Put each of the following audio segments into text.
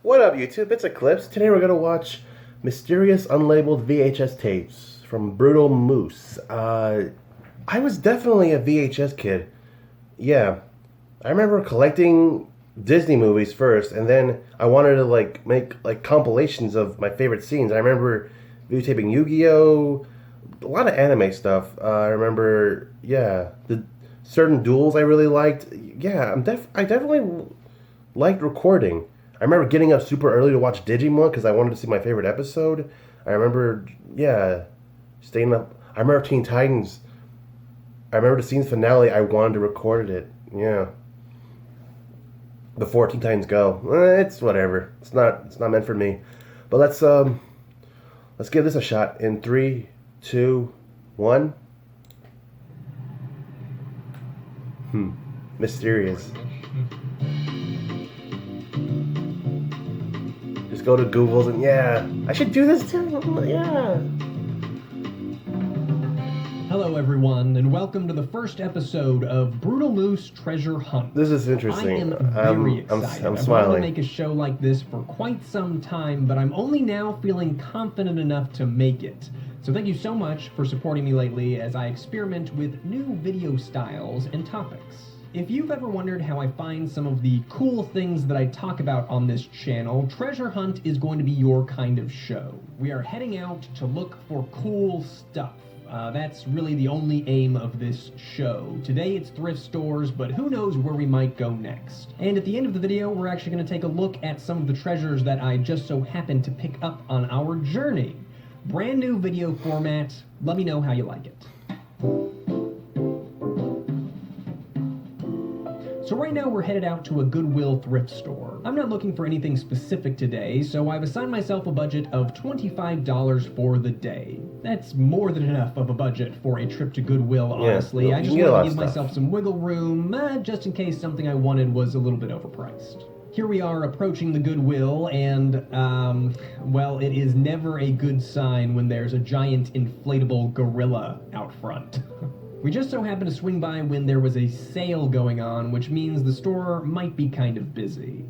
What up, YouTube? It's Eclipse. Today we're going to watch mysterious unlabeled VHS tapes from Brutal Moose. I was definitely a VHS kid. Yeah, I remember collecting Disney movies first, and then I wanted to make compilations of my favorite scenes. I remember videotaping Yu-Gi-Oh, a lot of anime stuff. I remember, the certain duels I really liked. Yeah, I definitely liked recording. I remember getting up super early to watch Digimon because I wanted to see my favorite episode. I remember, staying up. I remember Teen Titans. I remember the season finale. I wanted to record it. Yeah. Before Teen Titans Go. It's whatever. It's not meant for me. But let's give this a shot in 3, 2, 1. Mysterious. Just go to Google's and I should do this too. Yeah. Hello everyone, and welcome to the first episode of Brutal Moose Treasure Hunt. This is interesting. I am very excited. I'm I've smiling. wanted to make a show like this for quite some time, but I'm only now feeling confident enough to make it. So thank you so much for supporting me lately as I experiment with new video styles and topics. If you've ever wondered how I find some of the cool things that I talk about on this channel, Treasure Hunt is going to be your kind of show. We are heading out to look for cool stuff. That's really the only aim of this show. Today it's thrift stores, but who knows where we might go next. And at the end of the video, we're actually going to take a look at some of the treasures that I just so happened to pick up on our journey. Brand new video format. Let me know how you like it. So right now we're headed out to a Goodwill thrift store. I'm not looking for anything specific today, so I've assigned myself a budget of $25 for the day. That's more than enough of a budget for a trip to Goodwill, honestly. Yeah, I just wanted to give myself some wiggle room, just in case something I wanted was a little bit overpriced. Here we are approaching the Goodwill, and, well, it is never a good sign when there's a giant inflatable gorilla out front. We just so happened to swing by when there was a sale going on, which means the store might be kind of busy.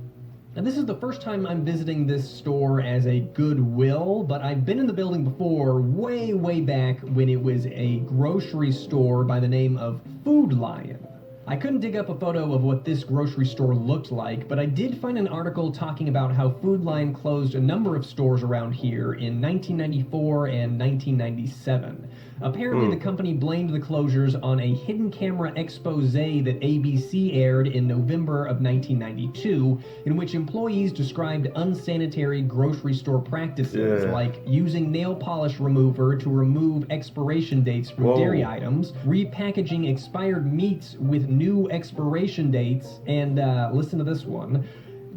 Now, this is the first time I'm visiting this store as a Goodwill, but I've been in the building before, way back when it was a grocery store by the name of Food Lion. I couldn't dig up a photo of what this grocery store looked like, but I did find an article talking about how Food Lion closed a number of stores around here in 1994 and 1997. Apparently, the company blamed the closures on a hidden camera expose that ABC aired in November of 1992, in which employees described unsanitary grocery store practices, like using nail polish remover to remove expiration dates from dairy items, repackaging expired meats with new expiration dates, and listen to this one,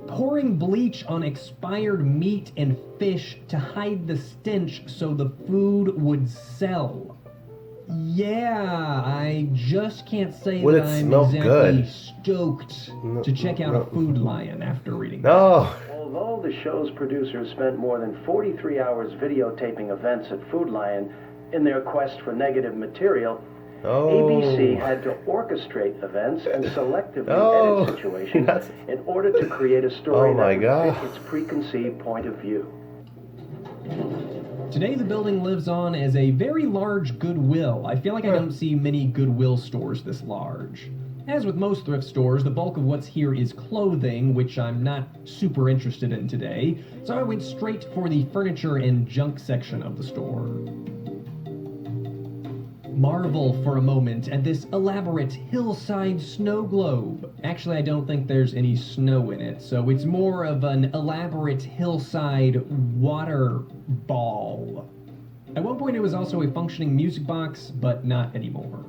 pouring bleach on expired meat and fish to hide the stench so the food would sell. Yeah, I just can't say that I'm exactly stoked to check out a Food Lion after reading that. Although the show's producers spent more than 43 hours videotaping events at Food Lion in their quest for negative material, ABC had to orchestrate events and selectively edit situations in order to create a story that would fit its preconceived point of view. Today the building lives on as a very large Goodwill. I feel like I don't see many Goodwill stores this large. As with most thrift stores, the bulk of what's here is clothing, which I'm not super interested in today, so I went straight for the furniture and junk section of the store. Marvel for a moment at this elaborate hillside snow globe. Actually, I don't think there's any snow in it, so it's more of an elaborate hillside water ball. At one point it was also a functioning music box, but not anymore.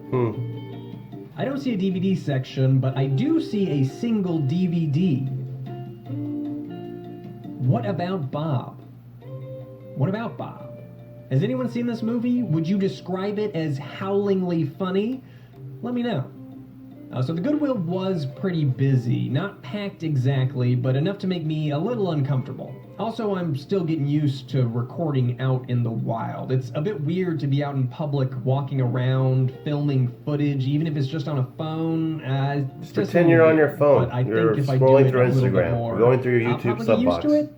I don't see a DVD section, but I do see a single DVD. What about Bob? What about Bob? Has anyone seen this movie? Would you describe it as howlingly funny? Let me know. So the Goodwill was pretty busy. Not packed exactly, but enough to make me a little uncomfortable. Also, I'm still getting used to recording out in the wild. It's a bit weird to be out in public, walking around, filming footage, even if it's just on a phone. Just pretend you're on your phone. But I You're think if scrolling I do it through a little bit Instagram. more, You're going through your I'll YouTube probably get used to sub it.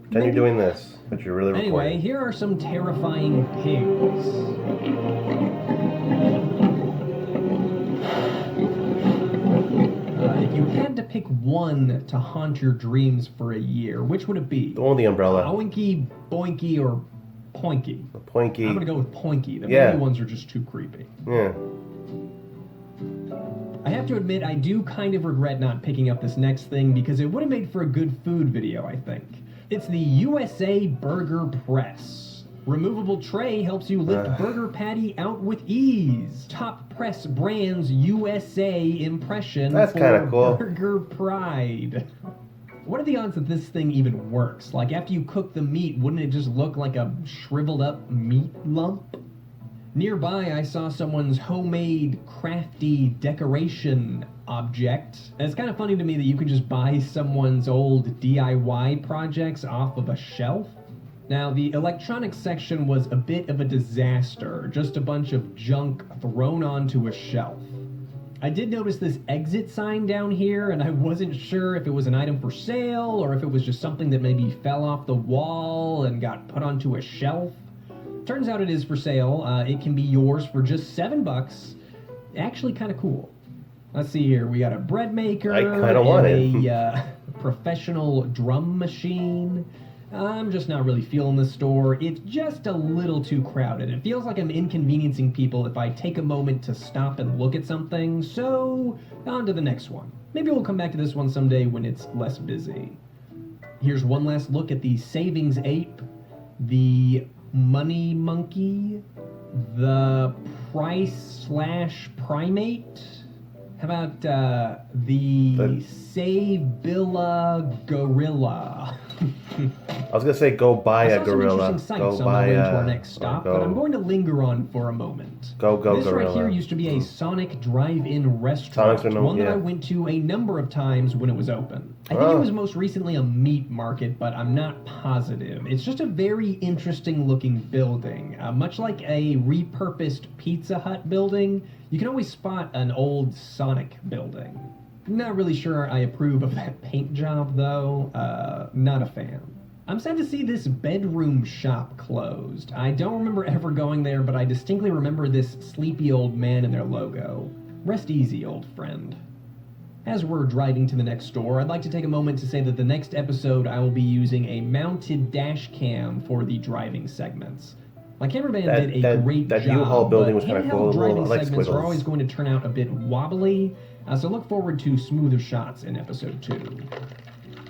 Pretend you're doing this, but you're really recording. Anyway, here are some terrifying pigs. If you had to pick one to haunt your dreams for a year, which would it be? The one with the umbrella. Oinky, Boinky, or Poinky? The Poinky. I'm gonna go with Poinky. The Yeah. baby ones are just too creepy. Yeah. I have to admit, I do kind of regret not picking up this next thing because it would have made for a good food video, I think. It's the USA Burger Press. Removable tray helps you lift burger patty out with ease. Top press brands USA impression That's kinda cool. burger pride. What are the odds that this thing even works? Like, after you cook the meat, wouldn't it just look like a shriveled up meat lump? Nearby, I saw someone's homemade, crafty decoration object. And it's kind of funny to me that you can just buy someone's old DIY projects off of a shelf. Now, the electronics section was a bit of a disaster, just a bunch of junk thrown onto a shelf. I did notice this exit sign down here, and I wasn't sure if it was an item for sale or if it was just something that maybe fell off the wall and got put onto a shelf. Turns out it is for sale. It can be yours for just $7. Actually kind of cool. Let's see here. We got a bread maker. I kind of want it. A professional drum machine. I'm just not really feeling the store. It's just a little too crowded. It feels like I'm inconveniencing people if I take a moment to stop and look at something. So, on to the next one. Maybe we'll come back to this one someday when it's less busy. Here's one last look at the Savings Ape, the Money Monkey, the Price/Primate. How about the Sabilla Gorilla? I was gonna say go buy a I saw gorilla. some interesting sights on my way to our next stop, but I'm going to linger on for a moment. Go this gorilla. right here used to be a Sonic drive-in restaurant, one that I went to a number of times when it was open. I think it was most recently a meat market, but I'm not positive. It's just a very interesting looking building. Much like a repurposed Pizza Hut building, you can always spot an old Sonic building. Not really sure I approve of that paint job, though. Not a fan. I'm sad to see this bedroom shop closed. I don't remember ever going there, but I distinctly remember this sleepy old man in their logo. Rest easy, old friend. As we're driving to the next store, I'd like to take a moment to say that the next episode I will be using a mounted dash cam for the driving segments. My cameraman did a great job, that U-Haul building was but kind of cool. driving Like segments are squiggles. always going to turn out a bit wobbly, so look forward to smoother shots in episode 2.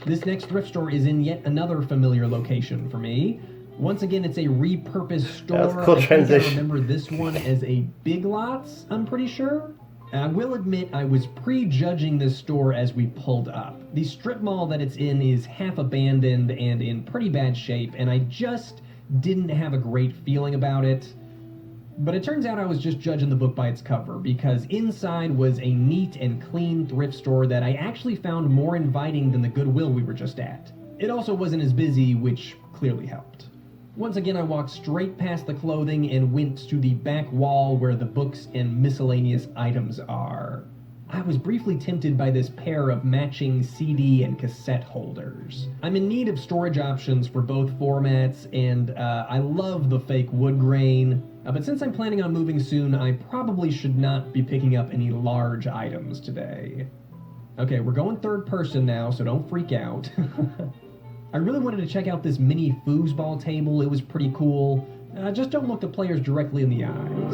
This next thrift store is in yet another familiar location for me. Once again, it's a repurposed store. That was a cool transition. I remember this one as a Big Lots, I'm pretty sure. I will admit I was prejudging this store as we pulled up. The strip mall that it's in is half abandoned and in pretty bad shape, and I just didn't have a great feeling about it. But it turns out I was just judging the book by its cover, because inside was a neat and clean thrift store that I actually found more inviting than the Goodwill we were just at. It also wasn't as busy, which clearly helped. Once again, I walked straight past the clothing and went to the back wall where the books and miscellaneous items are. I was briefly tempted by this pair of matching CD and cassette holders. I'm in need of storage options for both formats, and I love the fake wood grain. But since I'm planning on moving soon, I probably should not be picking up any large items today. Okay, we're going third person now, so don't freak out. I really wanted to check out this mini foosball table. It was pretty cool. Just don't look the players directly in the eyes.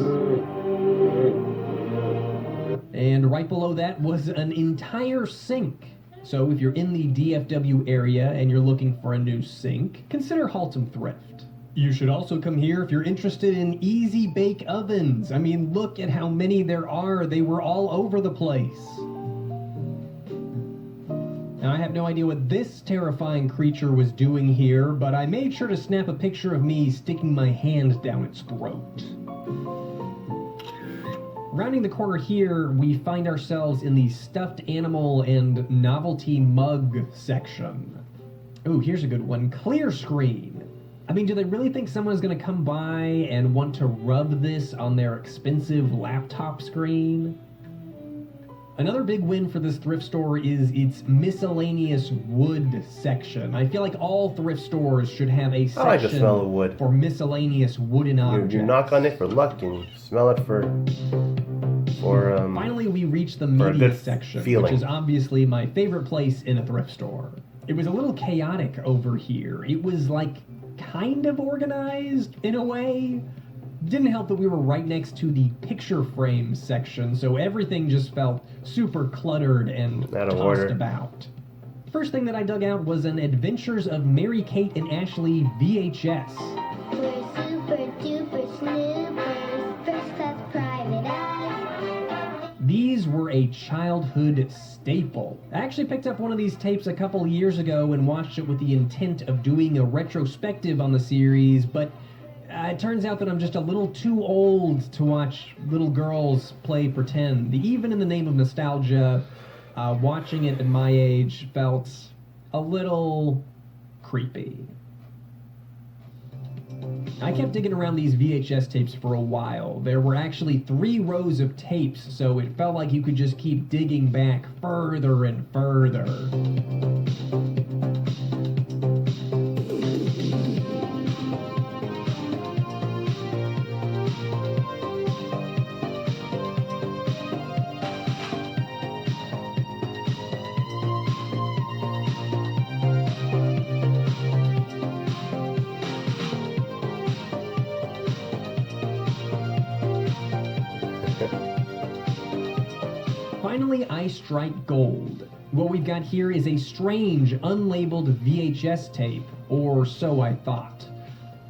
And right below that was an entire sink. So if you're in the DFW area and you're looking for a new sink, consider Haltom Thrift. You should also come here if you're interested in easy bake ovens. I mean, look at how many there are. They were all over the place. Now, I have no idea what this terrifying creature was doing here, but I made sure to snap a picture of me sticking my hand down its throat. Rounding the corner here, we find ourselves in the stuffed animal and novelty mug section. Ooh, here's a good one. Clear screen. I mean, do they really think someone's going to come by and want to rub this on their expensive laptop screen? Another big win for this thrift store is its miscellaneous wood section. I feel like all thrift stores should have a I like the section smell of wood. for miscellaneous wooden objects. You knock on it for luck and you smell it for Finally, we reach the for a media good section, feeling. which is obviously my favorite place in a thrift store. It was a little chaotic over here. It was like kind of organized in a way. Didn't help that we were right next to the picture frame section, so everything just felt super cluttered and Out of tossed order. about. First thing that I dug out was an Adventures of Mary Kate and Ashley VHS. We're super duper snoopers, first class private eye. These were a childhood staple. I actually picked up one of these tapes a couple years ago and watched it with the intent of doing a retrospective on the series, but it turns out that I'm just a little too old to watch little girls play pretend. Even in the name of nostalgia, watching it at my age felt a little creepy. I kept digging around these VHS tapes for a while. There were actually 3 rows of tapes, so it felt like you could just keep digging back further and further. Finally, I strike gold. What we've got here is a strange, unlabeled VHS tape, or so I thought.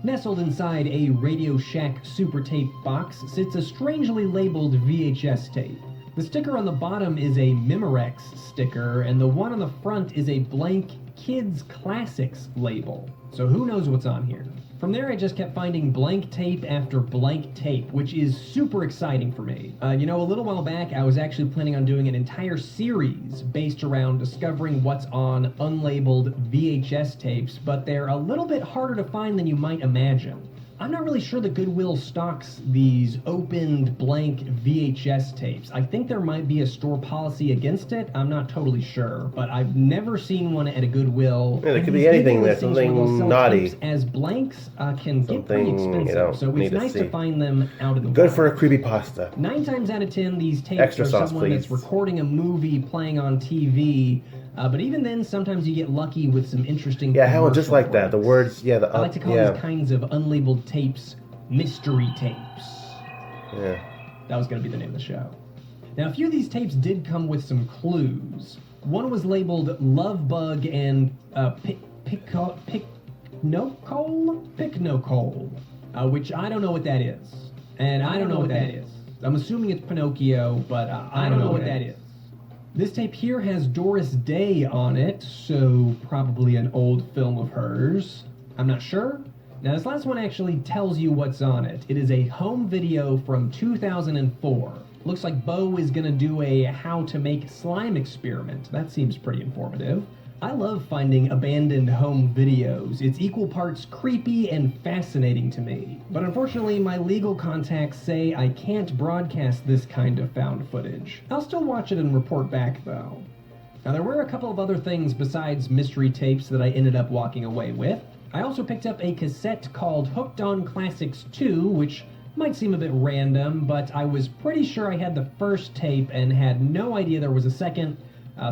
Nestled inside a Radio Shack Super Tape box sits a strangely labeled VHS tape. The sticker on the bottom is a Memorex sticker, and the one on the front is a blank Kids Classics label. So who knows what's on here? From there, I just kept finding blank tape after blank tape, which is super exciting for me. A little while back, I was actually planning on doing an entire series based around discovering what's on unlabeled VHS tapes, but they're a little bit harder to find than you might imagine. I'm not really sure that Goodwill stocks these opened blank VHS tapes. I think there might be a store policy against it. I'm not totally sure, but I've never seen one at a Goodwill. Yeah, there could And be these anything eBay there, listings where they'll something sell naughty. tapes as blanks can get pretty Something you expensive, don't so need it's to nice see. to find them out in the Good wild. for a creepypasta. 9 times out of 10, these tapes Extra are sauce, someone please. that's recording a movie playing on TV, but even then, sometimes you get lucky with some interesting Yeah, how just commercial like that. The breaks. words, yeah, the I like to call these kinds of unlabeled tapes mystery tapes. Yeah. That was going to be the name of the show. Now, a few of these tapes did come with some clues. One was labeled Love Bug and Picnocole, which I don't know what that is. And I don't know what that is. I'm assuming it's Pinocchio, but I don't know what that is. This tape here has Doris Day on it, so probably an old film of hers. I'm not sure. Now, this last one actually tells you what's on it. It is a home video from 2004. Looks like Bo is going to do a how to make slime experiment. That seems pretty informative. I love finding abandoned home videos. It's equal parts creepy and fascinating to me. But unfortunately, my legal contacts say I can't broadcast this kind of found footage. I'll still watch it and report back, though. Now, there were a couple of other things besides mystery tapes that I ended up walking away with. I also picked up a cassette called Hooked on Classics 2, which might seem a bit random, but I was pretty sure I had the first tape and had no idea there was a second,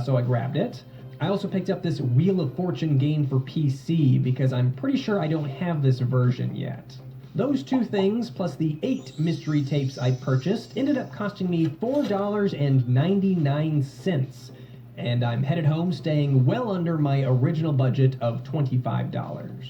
so I grabbed it. I also picked up this Wheel of Fortune game for PC because I'm pretty sure I don't have this version yet. Those 2 things, plus the 8 mystery tapes I purchased, ended up costing me $4.99. And I'm headed home staying well under my original budget of $25.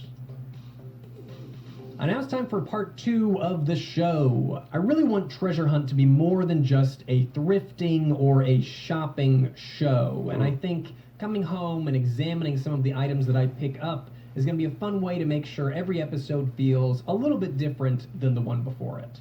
And now it's time for part 2 of the show. I really want Treasure Hunt to be more than just a thrifting or a shopping show, and I think coming home and examining some of the items that I pick up is going to be a fun way to make sure every episode feels a little bit different than the one before it.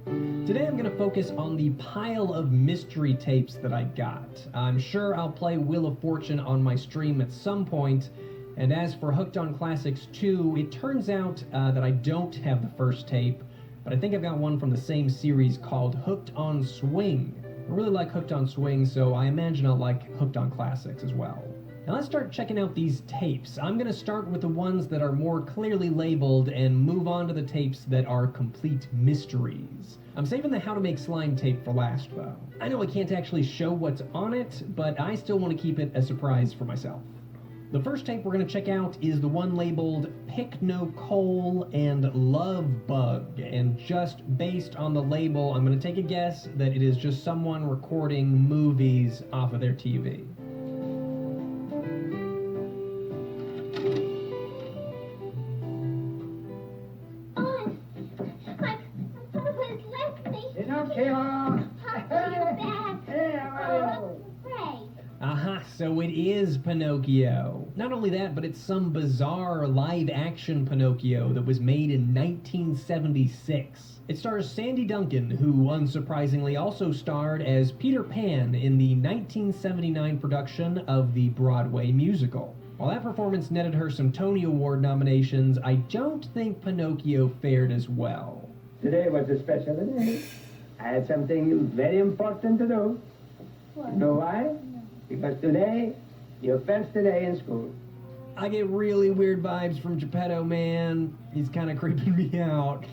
Today I'm going to focus on the pile of mystery tapes that I got. I'm sure I'll play Wheel of Fortune on my stream at some point, and as for Hooked on Classics 2, it turns out that I don't have the first tape, but I think I've got one from the same series called Hooked on Swing. I really like Hooked on Swing, so I imagine I'll like Hooked on Classics as well. Now let's start checking out these tapes. I'm going to start with the ones that are more clearly labeled and move on to the tapes that are complete mysteries. I'm saving the How to Make Slime tape for last, though. I know I can't actually show what's on it, but I still want to keep it a surprise for myself. The first tape we're going to check out is the one labeled Pick No Coal and Love Bug, and just based on the label, I'm going to take a guess that it is just someone recording movies off of their TV. Aha, so it is Pinocchio. Not only that, but it's some bizarre live-action Pinocchio that was made in 1976. It stars Sandy Duncan, who unsurprisingly also starred as Peter Pan in the 1979 production of the Broadway musical. While that performance netted her some Tony Award nominations, I don't think Pinocchio fared as well. Today was a special day. I had something very important to do. What? You know why? Because today, your first day in school. I get really weird vibes from Geppetto, man. He's kind of creeping me out.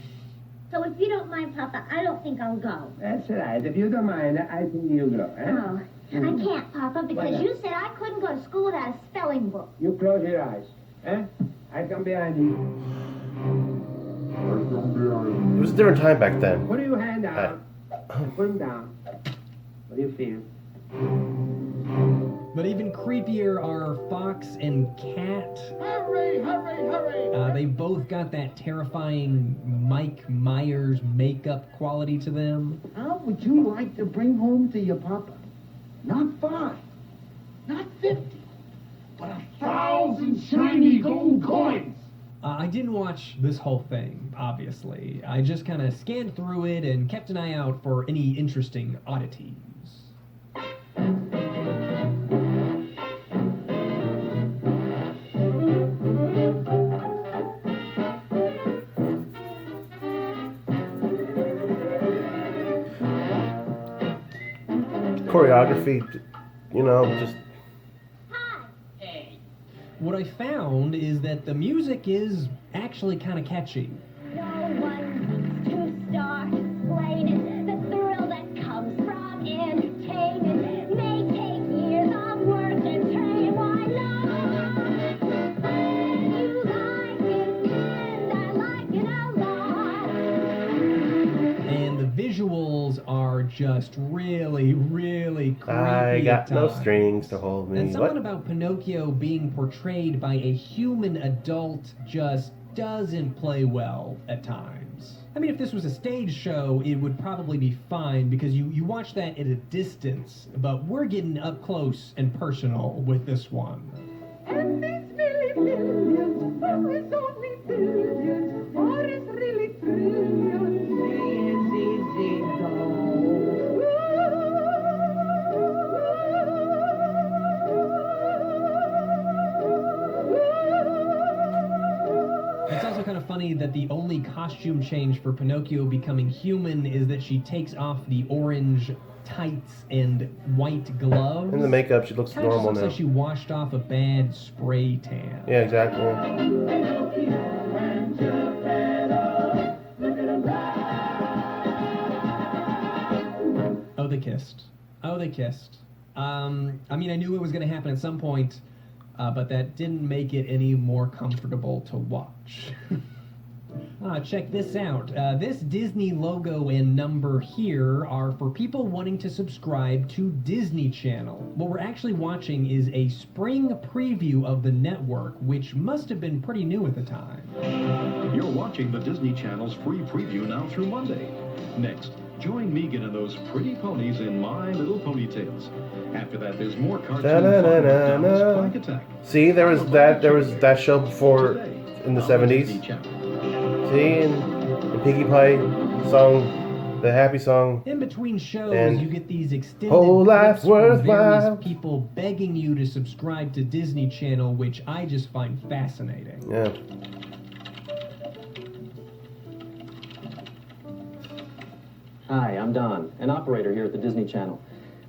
So if you don't mind, Papa, I don't think I'll go. That's right. If you don't mind, I think you go. Eh? Oh, I can't, Papa, Why because not? you said I couldn't go to school without a spelling book. You close your eyes. Eh? I come behind you. It was a different time back then. Put your hand out. And put them down. What do you feel? But even creepier are Fox and Cat. Hurry, hurry, hurry! They both got that terrifying Mike Myers makeup quality to them. How would you like to bring home to your papa? Not 5, not 50, but 1,000 shiny gold coins. I didn't watch this whole thing, obviously. I just kind of scanned through it and kept an eye out for any interesting oddities. Choreography, you know, just What I found is that the music is actually kind of catchy. No one needs to start explaining the thrill that comes from entertainment. May take years of work and training. Why not? You like it, and I like it a lot. And the visuals are just really, really creepy. I got at no times. strings to hold me. And something What? about Pinocchio being portrayed by a human adult just doesn't play well at times. I mean, if this was a stage show, it would probably be fine because you watch that at a distance, but we're getting up close and personal with this one. And it's really billions, or it's only billions, or it's really trillions. It's easy, It's also kind of funny that the only costume change for Pinocchio becoming human is that she takes off the orange tights and white gloves. In the makeup, she looks Kind of normal looks now. like she washed off a bad spray tan. Yeah, exactly. Oh, they kissed. Oh, they kissed. I mean, I knew it was going to happen at some point, but that didn't make it any more comfortable to watch. Check this out. This Disney logo and number here are for people wanting to subscribe to Disney Channel. What we're actually watching is a spring preview of the network, which must have been pretty new at the time. You're watching the Disney Channel's free preview now through Monday. Next, join Megan and those pretty ponies in My Little Ponytails. After that, there's more cartoon fun with Donald's Quack Attack. See, there was that show before in the On Disney 70s. Channel. See, and the Piggy Pie song The happy song. In between shows, And you get these extended whole life's clips from various worthwhile. people begging you to subscribe to Disney Channel, which I just find fascinating. Yeah. Hi, I'm Don, an operator here at the Disney Channel.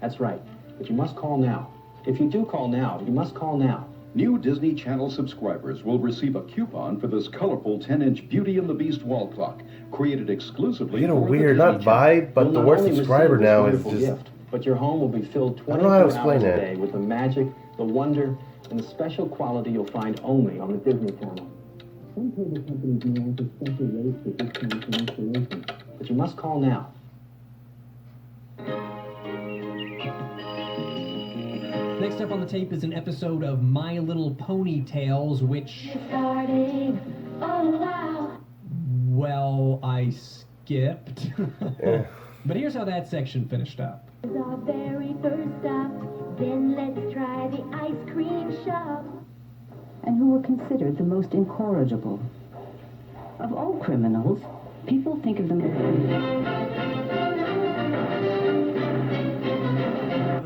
That's right, but you must call now. If you do call now, you must call now. New Disney Channel subscribers will receive a coupon for this colorful 10-inch Beauty and the Beast wall clock, created exclusively You get a for the weird, Disney not Channel. vibe, but You'll the not word only subscriber receive this now is wonderful just. gift, but your home will be filled I don't know how to 24 explain hours a it. day with the magic, the wonder, and the special quality you'll find only on the Disney Channel. Some cable companies may offer special rates for discounts and installation, but you must call now. Next up on the tape is an episode of My Little Pony Tales, which, Starting, oh wow. well, I skipped. Yeah. But here's how that section finished up. It's our very first stop. Then let's try the ice cream shop. And who were considered the most incorrigible. Of all criminals, people think of them.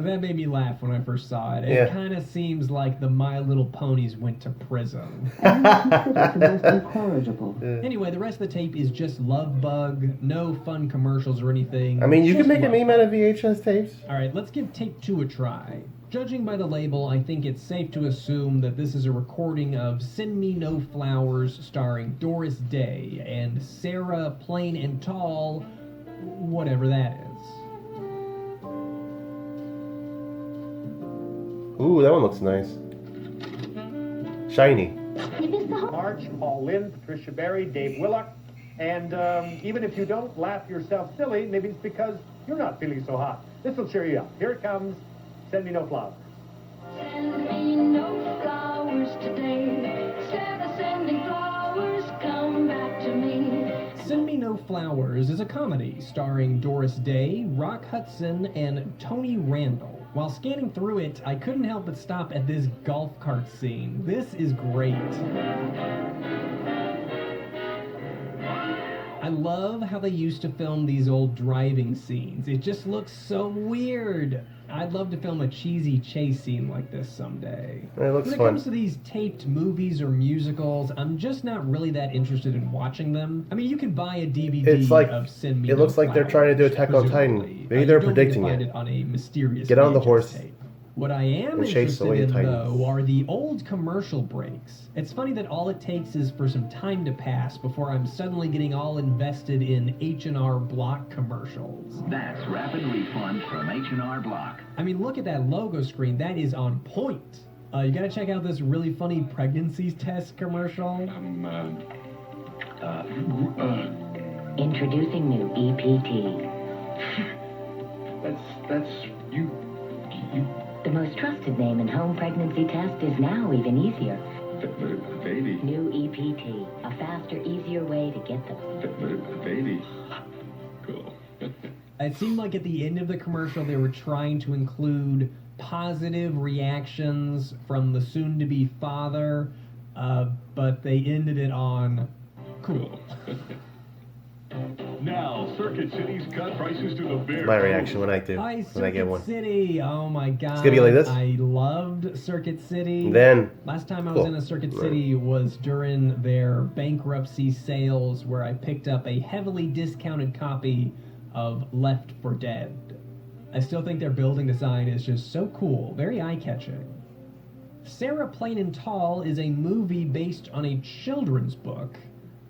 That made me laugh when I first saw it. Yeah. It kind of seems like the My Little Ponies went to prison. And who were considered the most incorrigible. Anyway, the rest of the tape is just love bug, no fun commercials or anything. I mean, you Just can make a love meme bug. out of VHS tapes. All right, let's give tape 2 a try. Judging by the label, I think it's safe to assume that this is a recording of Send Me No Flowers starring Doris Day and Sarah Plain and Tall, whatever that is. Ooh, that one looks nice. Shiny. You missed the whole March, Paul Lynn, Patricia Berry, Dave Willock, and even if you don't laugh yourself silly, maybe it's because you're not feeling so hot. This will cheer you up. Here it comes. Send me no flowers. Send me no flowers today. Instead of sending flowers, come back to me. Send Me No Flowers is a comedy starring Doris Day, Rock Hudson, and Tony Randall. While scanning through it, I couldn't help but stop at this golf cart scene. This is great. I love how they used to film these old driving scenes. It just looks so weird. I'd love to film a cheesy chase scene like this someday. It looks When it fun. comes to these taped movies or musicals, I'm just not really that interested in watching them. I mean, you can buy a DVD It's like- of Send Me it No looks like they're trying to do Attack on Titan. presumably. Maybe You they're don't need to predicting find it. On a mysterious Get on the VHS horse tape. What I am and chase interested away the in, Titans. though, are the old commercial breaks. It's funny that all it takes is for some time to pass before I'm suddenly getting all invested in H&R Block commercials. That's Rapid Refund from H&R Block. I mean, look at that logo screen. That is on point. You gotta check out this really funny pregnancy test commercial. Introducing new EPT. That's you. The most trusted name in home pregnancy test is now even easier. Baby. New EPT, a faster, easier way to get them. Baby. Cool. It seemed like at the end of the commercial they were trying to include positive reactions from the soon-to-be father, but they ended it on cool. Now, Circuit City's cut prices to the bare My reaction when I do. Hi, When I Circuit get one. City. Oh my god. gonna be like this? I loved Circuit City. Then. Last time I was Cool. in a Circuit Right. City was during their bankruptcy sales where I picked up a heavily discounted copy of Left 4 Dead. I still think their building design is just so cool, very eye-catching. Sarah Plain and Tall is a movie based on a children's book.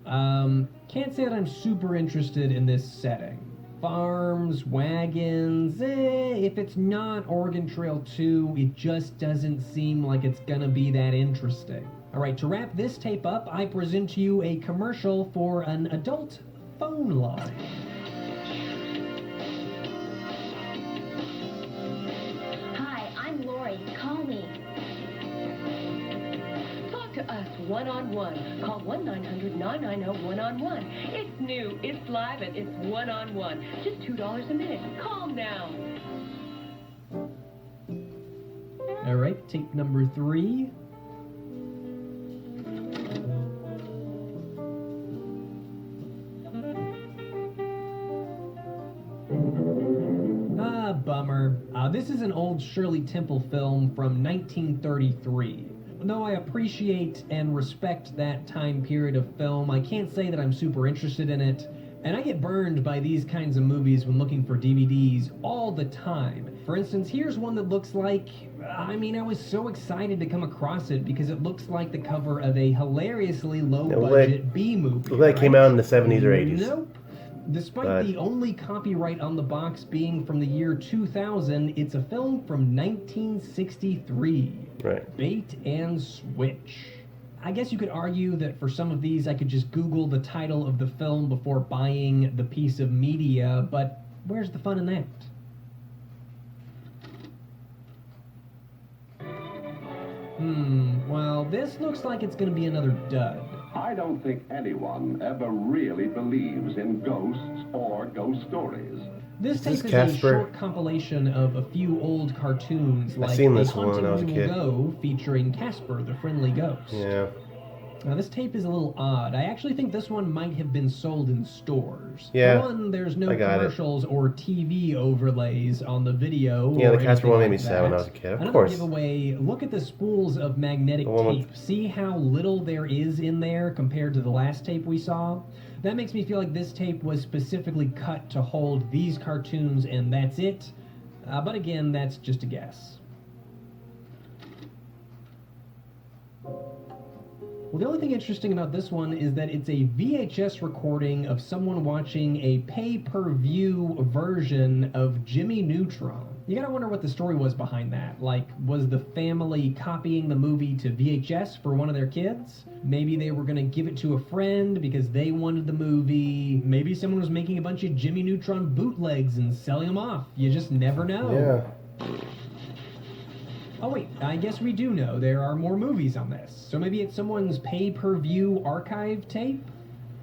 Can't say that I'm super interested in this setting. Farms, wagons, if it's not Oregon Trail 2, it just doesn't seem like it's gonna be that interesting. Alright, to wrap this tape up, I present to you a commercial for an adult phone line. Hi, I'm Lori. Call me. Talk to us one-on-one. Call 1-900-990-111. It's new, it's live, and it's one-on-one. Just $2 a minute. Call now. Alright, tape number 3. This is an old Shirley Temple film from 1933. Though I appreciate and respect that time period of film, I can't say that I'm super interested in it. And I get burned by these kinds of movies when looking for DVDs all the time. For instance, here's one that looks like... I was so excited to come across it because it looks like the cover of a hilariously low-budget B-movie. It came out in the 70s or 80s. Nope. Despite the only copyright on the box being from the year 2000, it's a film from 1963. Right. Bait and Switch. I guess you could argue that for some of these I could just Google the title of the film before buying the piece of media, but where's the fun in that? Well, this looks like it's going to be another dud. I don't think anyone ever really believes in ghosts or ghost stories. This tape is a short compilation of a few old cartoons, like I've seen this A one when I was a Haunted kid. Will Go, featuring Casper, the friendly ghost. Yeah. Now, this tape is a little odd. I actually think this one might have been sold in stores. Yeah, For one, there's no I got it. commercials or TV overlays on the video. Yeah, or the Casper one made me anything sad when I like was a kid. Of Another course. giveaway, look at the spools of magnetic The one with- tape. See how little there is in there compared to the last tape we saw? That makes me feel like this tape was specifically cut to hold these cartoons and that's it. But again, that's just a guess. Well, the only thing interesting about this one is that it's a VHS recording of someone watching a pay-per-view version of Jimmy Neutron. You gotta wonder what the story was behind that. Like, was the family copying the movie to VHS for one of their kids? Maybe they were gonna give it to a friend because they wanted the movie. Maybe someone was making a bunch of Jimmy Neutron bootlegs and selling them off. You just never know. Yeah. Oh wait, I guess we do know there are more movies on this. So maybe it's someone's pay-per-view archive tape?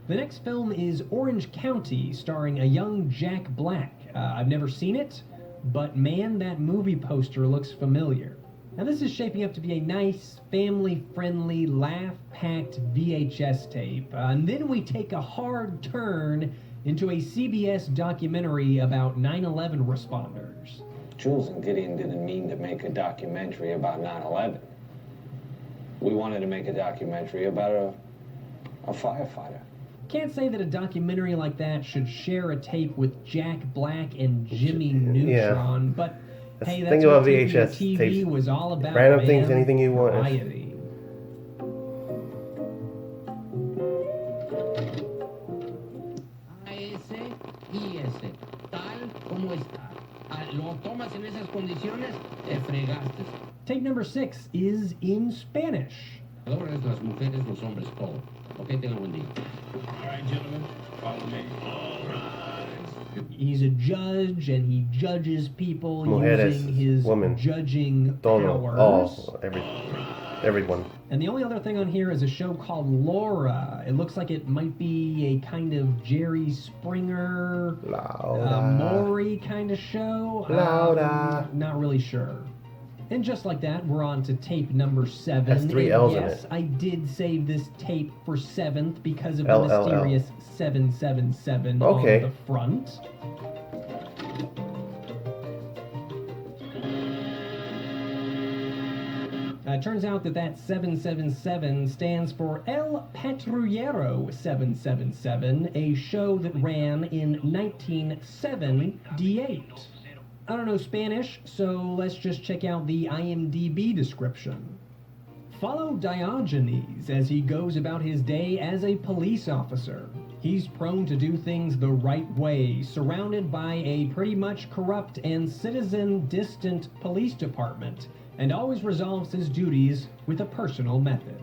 The next film is Orange County, starring a young Jack Black. I've never seen it, but man, that movie poster looks familiar. Now this is shaping up to be a nice, family-friendly, laugh-packed VHS tape. And then we take a hard turn into a CBS documentary about 9/11 responders. Jules and Gideon didn't mean to make a documentary about 9/11. We wanted to make a documentary about a firefighter. Can't say that a documentary like that should share a tape with Jack Black and Jimmy Neutron, but hey, that's Think what about taping your VHS TV tapes. was all about, Random man. things, anything you want. Variety. AS-IS, tal como está. Lo tomas en esas condiciones, te fregaste. Tape number 6 is in Spanish. Adores las mujeres, los hombres, todo. Ok, tenga buen día. All right, gentlemen, follow me. All right. He's a judge, and he judges people Mujeres, using his woman. judging Todo. powers. All. Everyone. And the only other thing on here is a show called Laura. It looks like it might be a kind of Jerry Springer, Maury kind of show. Laura. Not really sure. And just like that, we're on to tape number 7. Has 3 And L's in yes, it. I did save this tape for 7th because of the LLL. mysterious 777 Okay. on the front. It turns out that 777 stands for El Patrullero 777, a show that ran in 1978. I don't know Spanish, so let's just check out the IMDb description. Follow Diogenes as he goes about his day as a police officer. He's prone to do things the right way, surrounded by a pretty much corrupt and citizen-distant police department, and always resolves his duties with a personal method.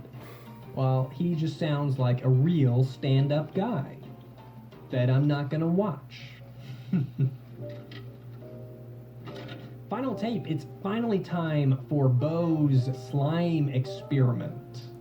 Well, he just sounds like a real stand-up guy that I'm not gonna watch. Final tape, it's finally time for Bo's slime experiment.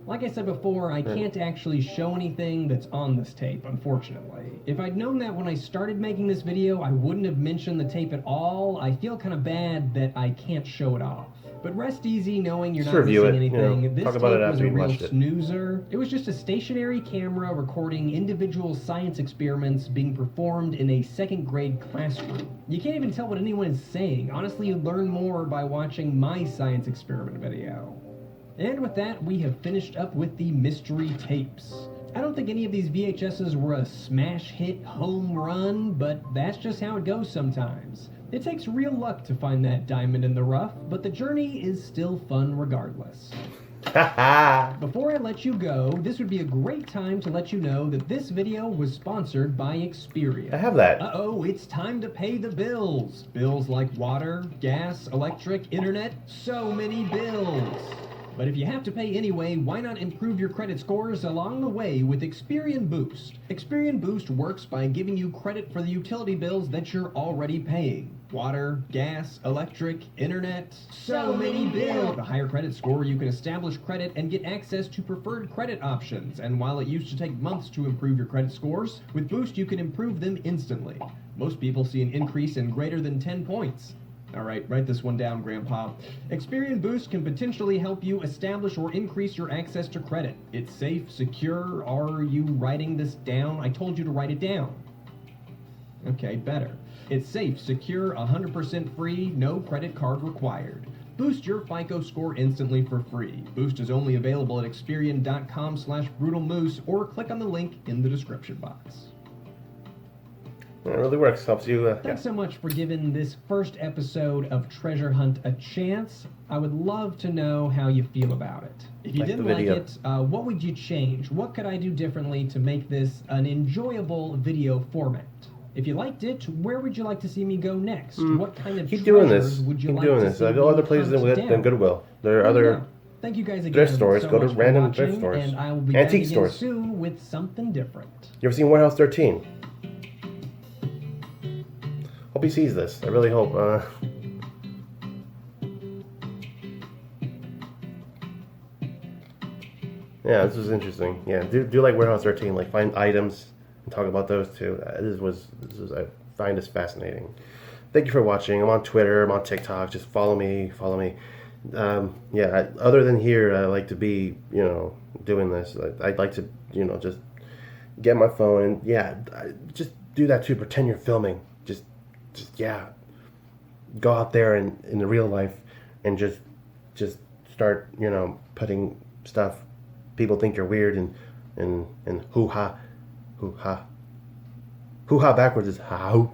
Like I said before, I can't actually show anything that's on this tape, unfortunately. If I'd known that when I started making this video, I wouldn't have mentioned the tape at all. I feel kind of bad that I can't show it off. But rest easy knowing you're Just not review missing it, you anything. know, This talk tape about it was after a you real watched it. snoozer. It was just a stationary camera recording individual science experiments being performed in a second grade classroom. You can't even tell what anyone is saying. Honestly, you learn more by watching my science experiment video. And with that, we have finished up with the mystery tapes. I don't think any of these VHSs were a smash hit home run, but that's just how it goes sometimes. It takes real luck to find that diamond in the rough, but the journey is still fun regardless. Before I let you go, this would be a great time to let you know that this video was sponsored by Experian. I have that. Uh-oh, it's time to pay the bills. Bills like water, gas, electric, internet, so many bills. But if you have to pay anyway, why not improve your credit scores along the way with Experian Boost? Experian Boost works by giving you credit for the utility bills that you're already paying. Water, gas, electric, internet, so many bills. With a higher credit score, you can establish credit and get access to preferred credit options. And while it used to take months to improve your credit scores, with Boost you can improve them instantly. Most people see an increase in greater than 10 points. Alright, write this one down, Grandpa. Experian Boost can potentially help you establish or increase your access to credit. It's safe, secure. Are you writing this down? I told you to write it down. Okay, better. It's safe, secure, 100% free, no credit card required. Boost your FICO score instantly for free. Boost is only available at Experian.com/brutalmoose or click on the link in the description box. It really works. Helps you. Thanks so much for giving this first episode of Treasure Hunt a chance. I would love to know how you feel about it. If you Like didn't the like video. it, what would you change? What could I do differently to make this an enjoyable video format? If you liked it, where would you like to see me go next? What kind of Keep doing treasures this. would you Keep like doing to this. see I go me other places hunt than down? Goodwill. There are There you other go. Thank you guys again thrift stores. so Go to much for random watching, thrift stores. and I will be Antique back again stores. soon with something different. You ever seen Warehouse 13? Hope he sees this. I really hope. Yeah, this was interesting. Yeah, do like Warehouse 13. Like find items and talk about those too. This was I find this fascinating. Thank you for watching. I'm on Twitter. I'm on TikTok. Just follow me. Follow me. Yeah. Other than here, I like to be doing this. I'd like to just get my phone and just do that too. Pretend you're filming. Just go out there in the real life and just start putting stuff people think you're weird and hoo ha backwards is how.